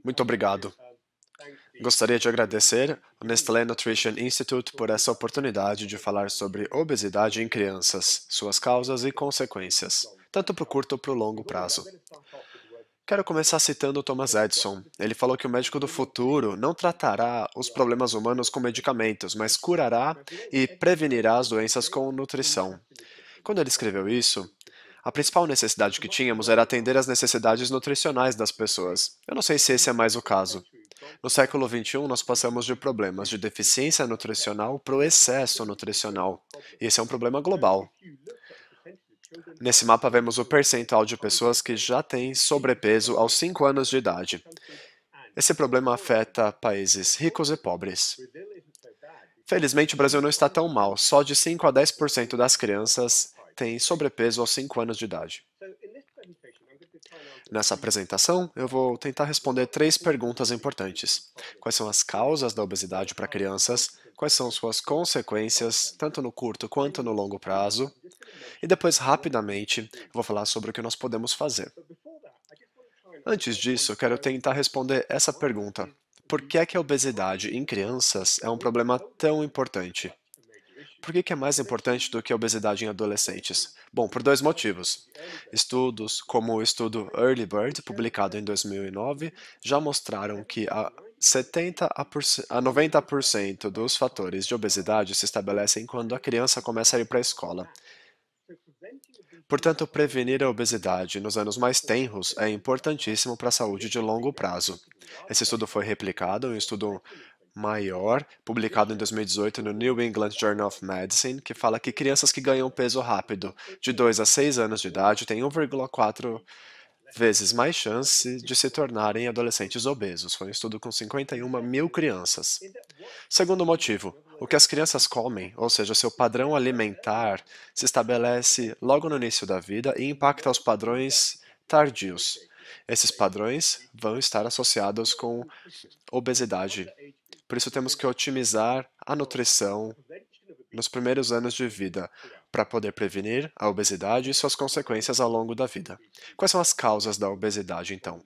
Muito obrigado. Gostaria de agradecer ao Nestlé Nutrition Institute por essa oportunidade de falar sobre obesidade em crianças, suas causas e consequências, tanto para o curto como para o longo prazo. Quero começar citando Thomas Edison. Ele falou que o médico do futuro não tratará os problemas humanos com medicamentos, mas curará e prevenirá as doenças com nutrição. Quando ele escreveu isso, a principal necessidade que tínhamos era atender às necessidades nutricionais das pessoas. Eu não sei se esse é mais o caso. No século XXI, nós passamos de problemas de deficiência nutricional para o excesso nutricional. E esse é um problema global. Nesse mapa, vemos o percentual de pessoas que já têm sobrepeso aos 5 anos de idade. Esse problema afeta países ricos e pobres. Felizmente, o Brasil não está tão mal. Só de 5 a 10% das crianças têm sobrepeso aos 5 anos de idade. Nessa apresentação, eu vou tentar responder 3 perguntas importantes. Quais são as causas da obesidade para crianças? Quais são suas consequências, tanto no curto quanto no longo prazo? E depois, rapidamente, eu vou falar sobre o que nós podemos fazer. Antes disso, eu quero tentar responder essa pergunta. Por que é que a obesidade em crianças é um problema tão importante? Por que é mais importante do que a obesidade em adolescentes? Bom, por 2 motivos. Estudos, como o estudo Early Bird, publicado em 2009, já mostraram que a 70 a 90% dos fatores de obesidade se estabelecem quando a criança começa a ir para a escola. Portanto, prevenir a obesidade nos anos mais tenros é importantíssimo para a saúde de longo prazo. Esse estudo foi replicado em um estudo maior, publicado em 2018 no New England Journal of Medicine, que fala que crianças que ganham peso rápido de 2 a 6 anos de idade têm 1,4 vezes mais chance de se tornarem adolescentes obesos. Foi um estudo com 51 mil crianças. Segundo motivo, o que as crianças comem, ou seja, seu padrão alimentar, se estabelece logo no início da vida e impacta os padrões tardios. Esses padrões vão estar associados com obesidade. Por isso, temos que otimizar a nutrição nos primeiros anos de vida para poder prevenir a obesidade e suas consequências ao longo da vida. Quais são as causas da obesidade, então?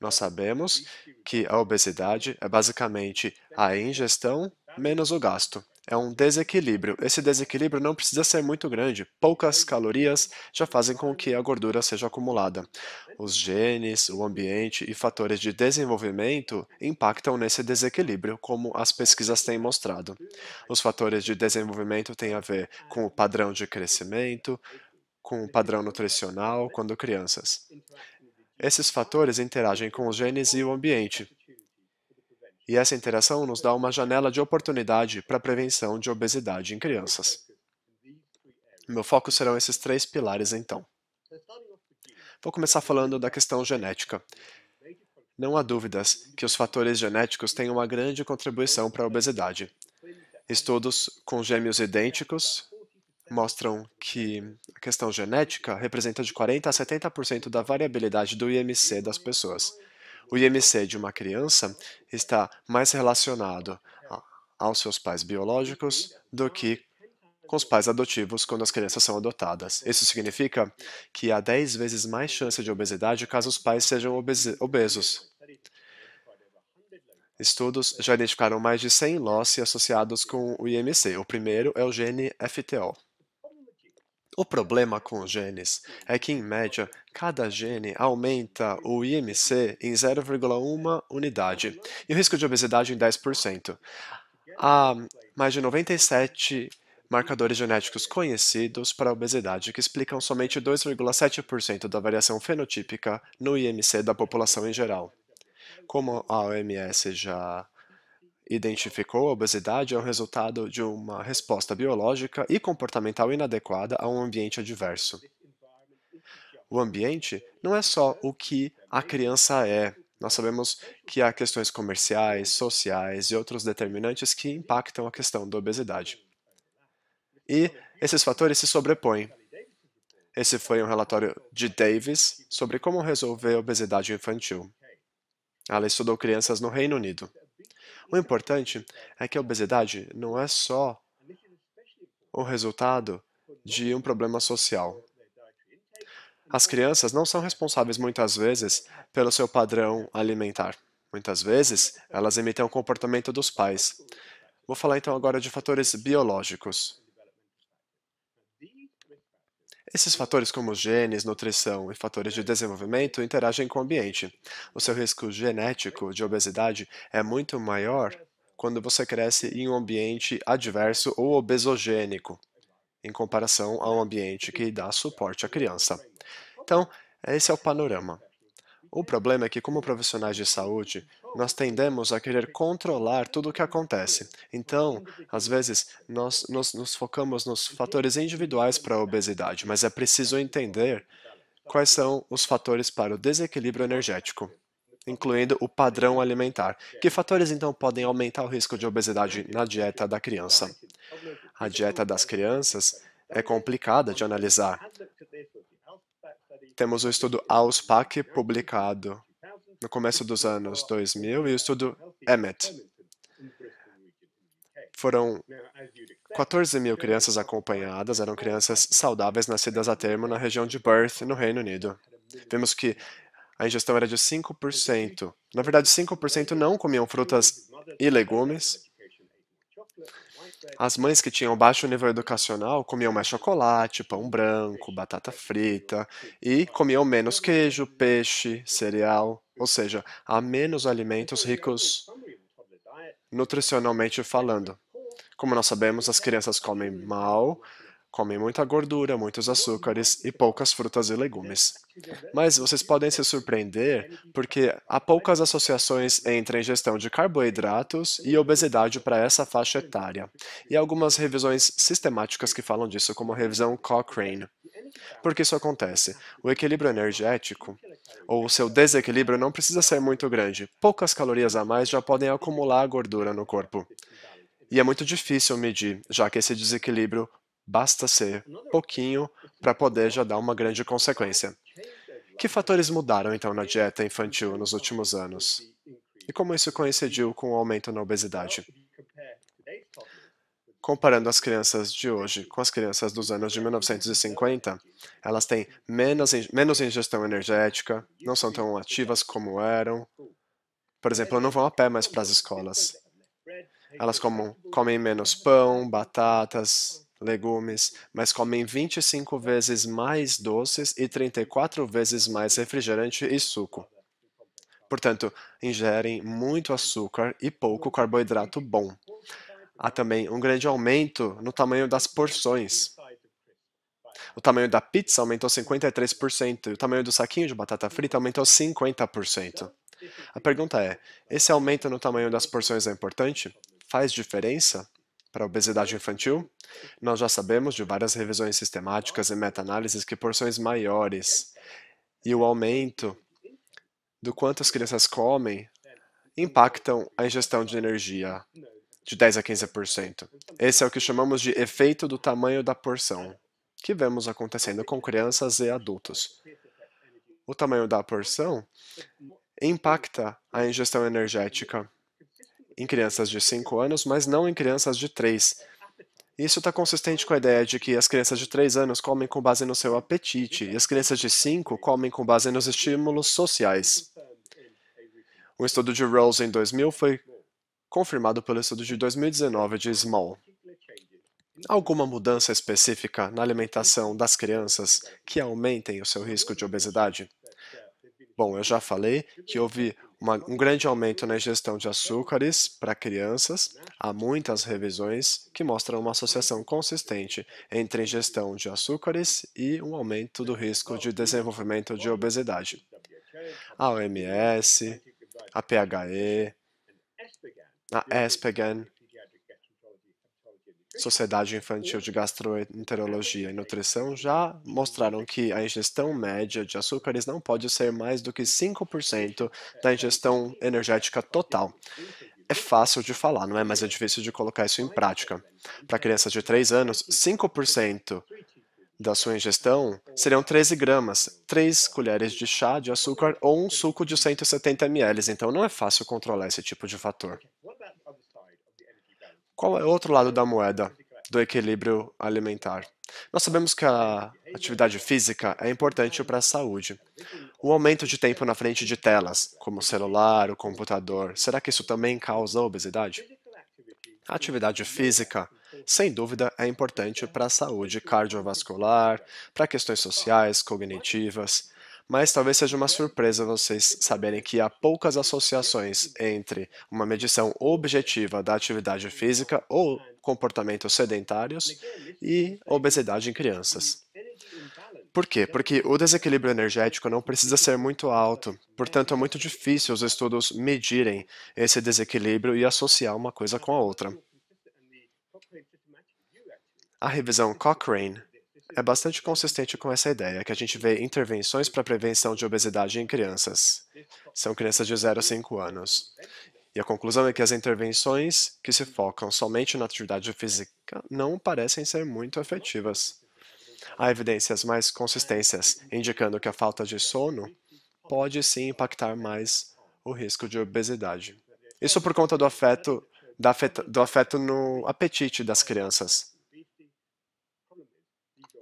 Nós sabemos que a obesidade é basicamente a ingestão menos o gasto. É um desequilíbrio. Esse desequilíbrio não precisa ser muito grande. Poucas calorias já fazem com que a gordura seja acumulada. Os genes, o ambiente e fatores de desenvolvimento impactam nesse desequilíbrio, como as pesquisas têm mostrado. Os fatores de desenvolvimento têm a ver com o padrão de crescimento, com o padrão nutricional quando crianças. Esses fatores interagem com os genes e o ambiente, e essa interação nos dá uma janela de oportunidade para a prevenção de obesidade em crianças. Meu foco serão esses 3 pilares, então. Vou começar falando da questão genética. Não há dúvidas que os fatores genéticos têm uma grande contribuição para a obesidade. Estudos com gêmeos idênticos mostram que a questão genética representa de 40 a 70% da variabilidade do IMC das pessoas. O IMC de uma criança está mais relacionado aos seus pais biológicos do que com os pais adotivos quando as crianças são adotadas. Isso significa que há 10 vezes mais chance de obesidade caso os pais sejam obesos. Estudos já identificaram mais de 100 loss associados com o IMC. O primeiro é o gene FTO. O problema com os genes é que, em média, cada gene aumenta o IMC em 0,1 unidade e o risco de obesidade em 10%. Há mais de 97 marcadores genéticos conhecidos para a obesidade que explicam somente 2,7% da variação fenotípica no IMC da população em geral. Como a OMS já identificou, a obesidade é o resultado de uma resposta biológica e comportamental inadequada a um ambiente adverso. O ambiente não é só o que a criança é. Nós sabemos que há questões comerciais, sociais e outros determinantes que impactam a questão da obesidade. E esses fatores se sobrepõem. Esse foi um relatório de Davis sobre como resolver a obesidade infantil. Ela estudou crianças no Reino Unido. O importante é que a obesidade não é só o resultado de um problema social. As crianças não são responsáveis muitas vezes pelo seu padrão alimentar. Muitas vezes, elas imitam o comportamento dos pais. Vou falar então agora de fatores biológicos. Esses fatores, como genes, nutrição e fatores de desenvolvimento, interagem com o ambiente. O seu risco genético de obesidade é muito maior quando você cresce em um ambiente adverso ou obesogênico, em comparação a um ambiente que dá suporte à criança. Então, esse é o panorama. O problema é que, como profissionais de saúde, nós tendemos a querer controlar tudo o que acontece. Então, às vezes, nós nos focamos nos fatores individuais para a obesidade, mas é preciso entender quais são os fatores para o desequilíbrio energético, incluindo o padrão alimentar. Que fatores, então, podem aumentar o risco de obesidade na dieta da criança? A dieta das crianças é complicada de analisar. Temos o estudo AUSPAC, publicado no começo dos anos 2000, e o estudo EMET. Foram 14 mil crianças acompanhadas, eram crianças saudáveis nascidas a termo na região de Perth, no Reino Unido. Vimos que a ingestão era de 5%. Na verdade, 5% não comiam frutas e legumes. As mães que tinham baixo nível educacional comiam mais chocolate, pão branco, batata frita e comiam menos queijo, peixe, cereal, ou seja, há menos alimentos ricos nutricionalmente falando. Como nós sabemos, as crianças comem mal, comem muita gordura, muitos açúcares e poucas frutas e legumes. Mas vocês podem se surpreender porque há poucas associações entre a ingestão de carboidratos e obesidade para essa faixa etária. E há algumas revisões sistemáticas que falam disso, como a revisão Cochrane. Por que isso acontece? O equilíbrio energético, ou o seu desequilíbrio, não precisa ser muito grande. Poucas calorias a mais já podem acumular gordura no corpo. E é muito difícil medir, já que esse desequilíbrio basta ser pouquinho para poder já dar uma grande consequência. Que fatores mudaram então na dieta infantil nos últimos anos? E como isso coincidiu com o aumento na obesidade? Comparando as crianças de hoje com as crianças dos anos de 1950, elas têm menos ingestão energética, não são tão ativas como eram. Por exemplo, não vão a pé mais para as escolas. Elas comem menos pão, batatas, legumes, mas comem 25 vezes mais doces e 34 vezes mais refrigerante e suco. Portanto, ingerem muito açúcar e pouco carboidrato bom. Há também um grande aumento no tamanho das porções. O tamanho da pizza aumentou 53% e o tamanho do saquinho de batata frita aumentou 50%. A pergunta é: esse aumento no tamanho das porções é importante? Faz diferença para a obesidade infantil? Nós já sabemos de várias revisões sistemáticas e meta-análises que porções maiores e o aumento do quanto as crianças comem impactam a ingestão de energia de 10 a 15%. Esse é o que chamamos de efeito do tamanho da porção, que vemos acontecendo com crianças e adultos. O tamanho da porção impacta a ingestão energética em crianças de 5 anos, mas não em crianças de 3. Isso está consistente com a ideia de que as crianças de 3 anos comem com base no seu apetite e as crianças de 5 comem com base nos estímulos sociais. Um estudo de Rose em 2000 foi confirmado pelo estudo de 2019 de Small. Alguma mudança específica na alimentação das crianças que aumentem o seu risco de obesidade? Bom, eu já falei que houve um grande aumento na ingestão de açúcares para crianças. Há muitas revisões que mostram uma associação consistente entre a ingestão de açúcares e um aumento do risco de desenvolvimento de obesidade. A OMS, a PHE, a ESPGHAN, Sociedade Infantil de Gastroenterologia e Nutrição, já mostraram que a ingestão média de açúcares não pode ser mais do que 5% da ingestão energética total. É fácil de falar, não é? Mas é difícil de colocar isso em prática. Para crianças de 3 anos, 5% da sua ingestão seriam 13 gramas, 3 colheres de chá de açúcar ou um suco de 170 ml. Então não é fácil controlar esse tipo de fator. Qual é o outro lado da moeda? do equilíbrio alimentar. Nós sabemos que a atividade física é importante para a saúde. O aumento de tempo na frente de telas, como o celular, o computador, será que isso também causa obesidade? A atividade física, sem dúvida, é importante para a saúde cardiovascular, para questões sociais, cognitivas, mas talvez seja uma surpresa vocês saberem que há poucas associações entre uma medição objetiva da atividade física ou comportamentos sedentários e obesidade em crianças. Por quê? Porque o desequilíbrio energético não precisa ser muito alto, portanto, é muito difícil os estudos medirem esse desequilíbrio e associar uma coisa com a outra. A revisão Cochrane é bastante consistente com essa ideia, que a gente vê intervenções para a prevenção de obesidade em crianças. São crianças de 0 a 5 anos. E a conclusão é que as intervenções que se focam somente na atividade física não parecem ser muito efetivas. Há evidências mais consistentes indicando que a falta de sono pode sim impactar mais o risco de obesidade. Isso por conta do afeto no apetite das crianças.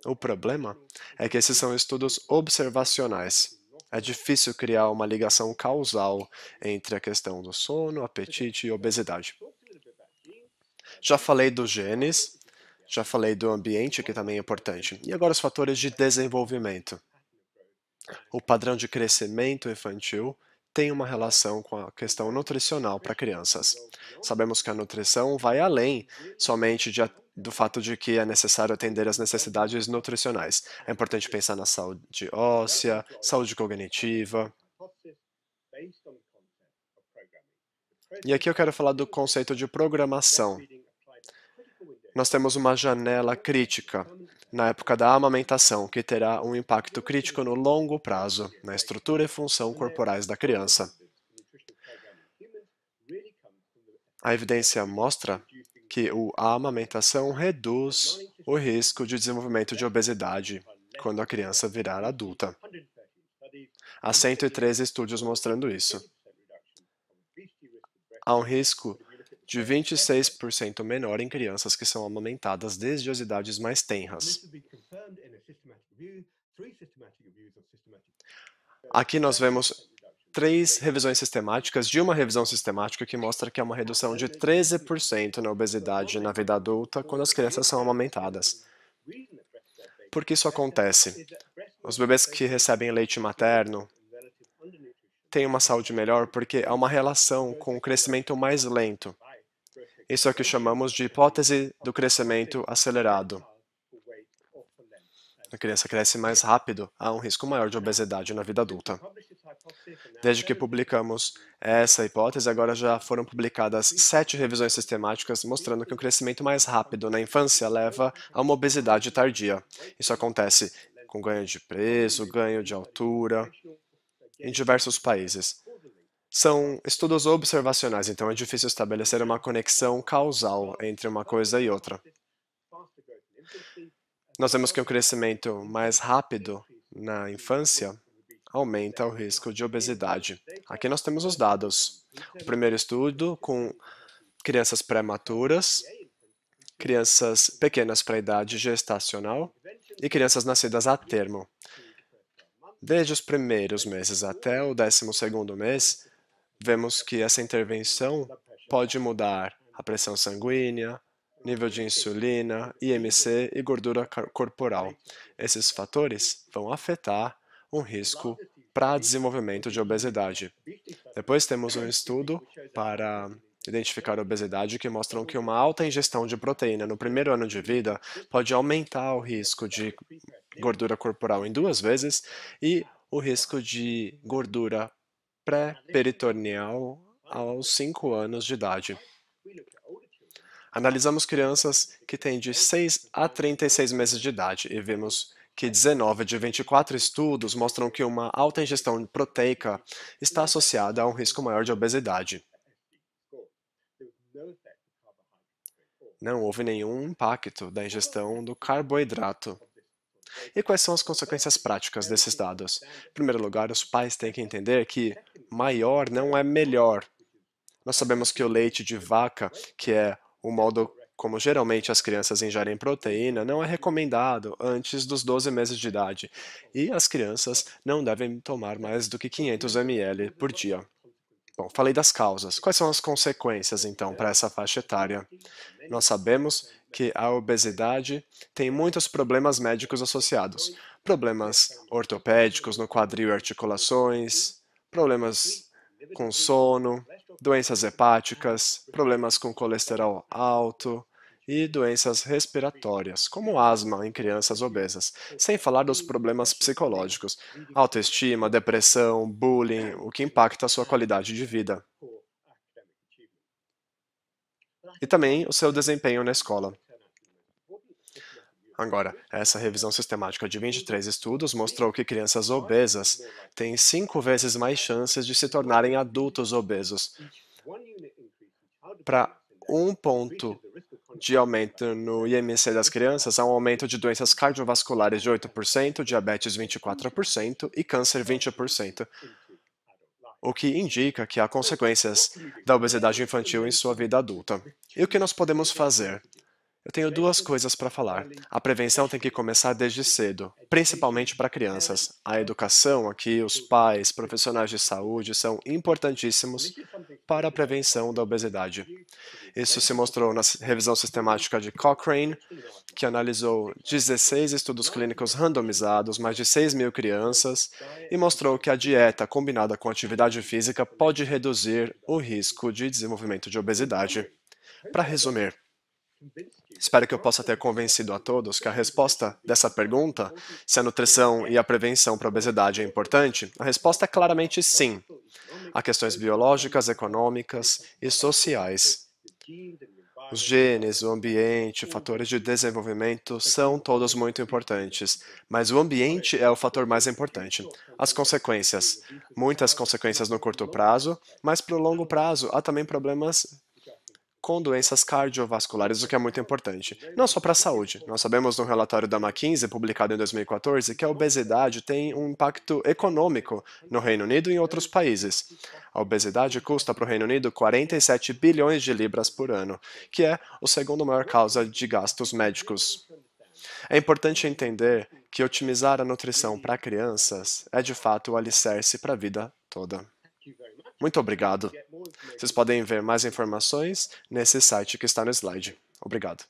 O problema é que esses são estudos observacionais. É difícil criar uma ligação causal entre a questão do sono, apetite e obesidade. Já falei dos genes, já falei do ambiente, que também é importante. E agora os fatores de desenvolvimento. O padrão de crescimento infantil tem uma relação com a questão nutricional para crianças. Sabemos que a nutrição vai além somente do fato de que é necessário atender às necessidades nutricionais. É importante pensar na saúde óssea, saúde cognitiva. E aqui eu quero falar do conceito de programação. Nós temos uma janela crítica na época da amamentação, que terá um impacto crítico no longo prazo, na estrutura e função corporais da criança. A evidência mostra que a amamentação reduz o risco de desenvolvimento de obesidade quando a criança virar adulta. Há 113 estudos mostrando isso. Há um risco de 26% menor em crianças que são amamentadas desde as idades mais tenras. Aqui nós vemos 3 revisões sistemáticas de uma revisão sistemática que mostra que há uma redução de 13% na obesidade na vida adulta quando as crianças são amamentadas. Por que isso acontece? Os bebês que recebem leite materno têm uma saúde melhor porque há uma relação com o crescimento mais lento. Isso é o que chamamos de hipótese do crescimento acelerado. A criança cresce mais rápido, há um risco maior de obesidade na vida adulta. Desde que publicamos essa hipótese, agora já foram publicadas 7 revisões sistemáticas mostrando que um crescimento mais rápido na infância leva a uma obesidade tardia. Isso acontece com ganho de peso, ganho de altura, em diversos países. São estudos observacionais, então é difícil estabelecer uma conexão causal entre uma coisa e outra. Nós vemos que o crescimento mais rápido na infância aumenta o risco de obesidade. Aqui nós temos os dados. O primeiro estudo com crianças prematuras, crianças pequenas para a idade gestacional e crianças nascidas a termo. Desde os primeiros meses até o 12º mês, vemos que essa intervenção pode mudar a pressão sanguínea, nível de insulina, IMC e gordura corporal. Esses fatores vão afetar o risco para desenvolvimento de obesidade. Depois temos um estudo para identificar a obesidade que mostram que uma alta ingestão de proteína no primeiro ano de vida pode aumentar o risco de gordura corporal em 2 vezes e o risco de gordura pré-peritoneal aos 5 anos de idade. Analisamos crianças que têm de 6 a 36 meses de idade e vimos que 19 de 24 estudos mostram que uma alta ingestão proteica está associada a um risco maior de obesidade. Não houve nenhum impacto da ingestão do carboidrato. E quais são as consequências práticas desses dados? Em primeiro lugar, os pais têm que entender que maior não é melhor. Nós sabemos que o leite de vaca, que é o modo como geralmente as crianças ingerem proteína, não é recomendado antes dos 12 meses de idade, e as crianças não devem tomar mais do que 500 ml por dia. Bom, falei das causas. Quais são as consequências, então, para essa faixa etária? Nós sabemos que a obesidade tem muitos problemas médicos associados. Problemas ortopédicos no quadril e articulações, problemas com sono, doenças hepáticas, problemas com colesterol alto e doenças respiratórias, como asma em crianças obesas, sem falar dos problemas psicológicos, autoestima, depressão, bullying, o que impacta a sua qualidade de vida. E também o seu desempenho na escola. Agora, essa revisão sistemática de 23 estudos mostrou que crianças obesas têm 5 vezes mais chances de se tornarem adultos obesos. Para um ponto de aumento no IMC das crianças, há um aumento de doenças cardiovasculares de 8%, diabetes 24% e câncer 20%, o que indica que há consequências da obesidade infantil em sua vida adulta. E o que nós podemos fazer? Eu tenho duas coisas para falar. A prevenção tem que começar desde cedo, principalmente para crianças. A educação aqui, os pais, profissionais de saúde são importantíssimos para a prevenção da obesidade. Isso se mostrou na revisão sistemática de Cochrane, que analisou 16 estudos clínicos randomizados, mais de 6.000 crianças, e mostrou que a dieta combinada com atividade física pode reduzir o risco de desenvolvimento de obesidade. Para resumir, espero que eu possa ter convencido a todos que a resposta dessa pergunta, se a nutrição e a prevenção para a obesidade é importante, a resposta é claramente sim. Há questões biológicas, econômicas e sociais. Os genes, o ambiente, fatores de desenvolvimento são todos muito importantes, mas o ambiente é o fator mais importante. As consequências. Muitas consequências no curto prazo, mas para o longo prazo há também problemas com doenças cardiovasculares, o que é muito importante. Não só para a saúde. Nós sabemos no relatório da McKinsey, publicado em 2014, que a obesidade tem um impacto econômico no Reino Unido e em outros países. A obesidade custa para o Reino Unido 47 bilhões de libras por ano, que é a segunda maior causa de gastos médicos. É importante entender que otimizar a nutrição para crianças é de fato o alicerce para a vida toda. Muito obrigado. Vocês podem ver mais informações nesse site que está no slide. Obrigado.